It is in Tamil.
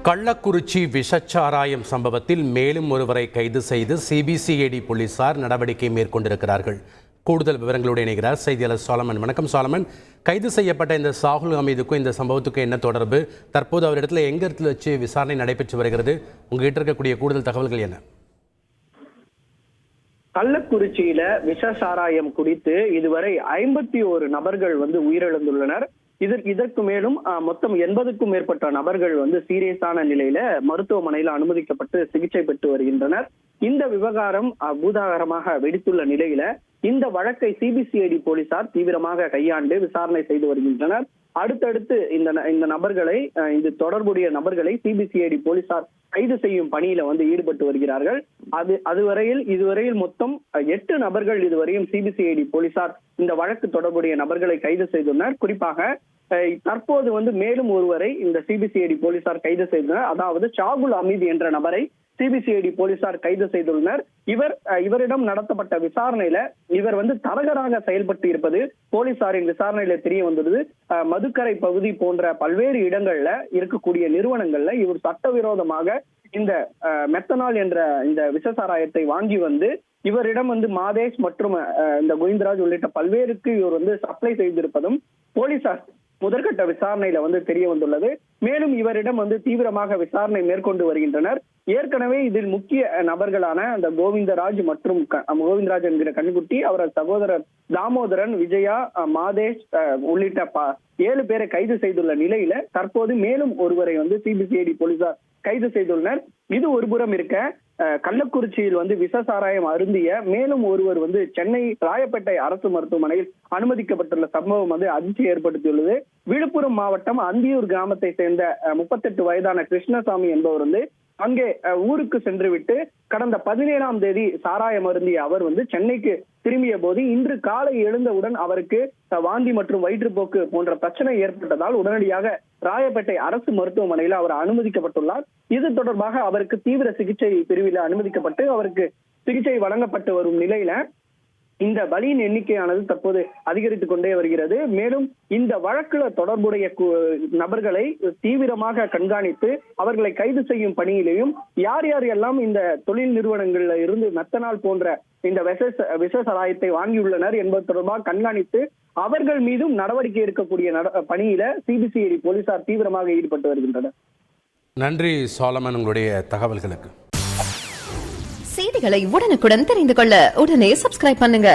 கள்ளக்குறிச்சி விஷச்சாராயம் சம்பவத்தில் மேலும் ஒருவரை கைது செய்து சிபிசிஐடி போலீசார் நடவடிக்கை மேற்கொண்டிருக்கிறார்கள். கூடுதல் விவரங்களோடு இணைகிறார் செய்தியாளர் சாலமன். வணக்கம் சாலமன். கைது செய்யப்பட்ட இந்த சாகுல் ஹமீதுக்கும் இந்த சம்பவத்துக்கும் என்ன தொடர்பு? தற்போது அவரிடத்துல எங்க இடத்துல வச்சு விசாரணை நடைபெற்று வருகிறது? உங்ககிட்ட இருக்கக்கூடிய கூடுதல் தகவல்கள் என்ன? கள்ளக்குறிச்சியில விஷசாராயம் குடித்து இதுவரை 51 நபர்கள் உயிரிழந்துள்ளனர். இதற்கு மேலும் மொத்தம் 80க்கும் மேற்பட்ட நபர்கள் சீரியஸான நிலையில மருத்துவமனையில அனுமதிக்கப்பட்டு சிகிச்சை பெற்று வருகின்றனர். இந்த விவகாரம் பூதாகரமாக வெடித்துள்ள நிலையில இந்த வழக்கை சிபிசிஐடி போலீசார் தீவிரமாக கையாண்டு விசாரணை செய்து வருகின்றனர். அடுத்தடுத்து இந்த நபர்களை இந்த தொடர்புடைய நபர்களை சிபிசிஐடி போலீசார் கைது செய்யும் பணியில ஈடுபட்டு வருகிறார்கள். இதுவரையில் மொத்தம் 8 நபர்கள் இதுவரையும் சிபிசிஐடி போலீசார் இந்த வழக்கு தொடர்புடைய நபர்களை கைது செய்துள்ளனர். குறிப்பாக தற்போது மேலும் ஒருவரை இந்த சிபிசிஐடி போலீசார் கைது செய்தனர். அதாவது சாகுல் ஹமீது என்ற நபரை சிபிசிஐடி போலீசார் கைது செய்துள்ளனர். இவரிடம் நடத்தப்பட்ட விசாரணையில இவர் தரகராக செயல்பட்டு இருப்பது போலீசாரின் விசாரணையில தெரிய வந்துள்ளது. மதுக்கரை பகுதி போன்ற பல்வேறு இடங்கள்ல இருக்கக்கூடிய நிறுவனங்கள்ல இவர் சட்டவிரோதமாக இந்த மெத்தனால் என்ற இந்த விஷசாராயத்தை வாங்கி இவரிடம் மாதேஷ் மற்றும் இந்த கோவிந்தராஜ் உள்ளிட்ட பல்வேறுக்கு இவர் சப்ளை செய்திருப்பதும் போலீசார் முதற்கட்ட விசாரணையில தெரிய வந்துள்ளது. மேலும் இவரிடம் தீவிரமாக விசாரணை மேற்கொண்டு வருகின்றனர். ஏற்கனவே இதில் முக்கிய நபர்களான அந்த கோவிந்தராஜ் மற்றும் கோவிந்தராஜ் என்கிற கண்குட்டி, அவரது சகோதரர் தாமோதரன், விஜயா, மாதேஷ் உள்ளிட்ட 7 பேரை கைது செய்துள்ள நிலையில தற்போது மேலும் ஒருவரை சிபிசிஐடி போலீசார் கைது செய்துள்ளனர். இது ஒருபுறம் இருக்க, கள்ளக்குறிச்சியில் விஷசாராயம் அருந்திய மேலும் ஒருவர் சென்னை ராயப்பேட்டை அரசு மருத்துவமனையில் அனுமதிக்கப்பட்டுள்ள சம்பவம் அதிர்ச்சி ஏற்படுத்தியுள்ளது. விழுப்புரம் மாவட்டம் அந்தியூர் கிராமத்தை சேர்ந்த 38 வயதான கிருஷ்ணசாமி என்பவர் அங்கே ஊருக்கு சென்று விட்டு கடந்த 17ஆம் தேதி சாராயம் அருந்திய அவர் சென்னைக்கு திரும்பிய போது இன்று காலை எழுந்தவுடன் அவருக்கு வாந்தி மற்றும் வயிற்றுப்போக்கு போன்ற பிரச்சனை ஏற்பட்டதால் உடனடியாக ராயப்பேட்டை அரசு மருத்துவமனையில் அவர் அனுமதிக்கப்பட்டுள்ளார். இது தொடர்பாக அவருக்கு தீவிர சிகிச்சை பிரிவில் அனுமதிக்கப்பட்டு அவருக்கு சிகிச்சை வழங்கப்பட்டு வரும் நிலையில இந்த பலியின் எண்ணிக்கையானது தற்போது அதிகரித்துக் கொண்டே வருகிறது. மேலும் இந்த வழக்குல தொடர்புடைய நபர்களை தீவிரமாக கண்காணித்து அவர்களை கைது செய்யும் பணியிலையும் யார் எல்லாம் இந்த தொழில் நிறுவனங்கள்ல இருந்து மெத்தனால் போன்ற இந்த விஷசாராயத்தை வாங்கியுள்ளனர் என்பது தொடர்பாக கண்காணித்து அவர்கள் மீதும் நடவடிக்கை எடுக்கக்கூடிய பணியில சிபிசிஐடி போலீசார் தீவிரமாக ஈடுபட்டு வருகின்றனர். நன்றி சாலமன், உங்களுடைய தகவல்களுக்கு. செய்திகளை உடனுக்குடன் தெரிந்து கொள்ள உடனே சப்ஸ்கிரைப் பண்ணுங்க.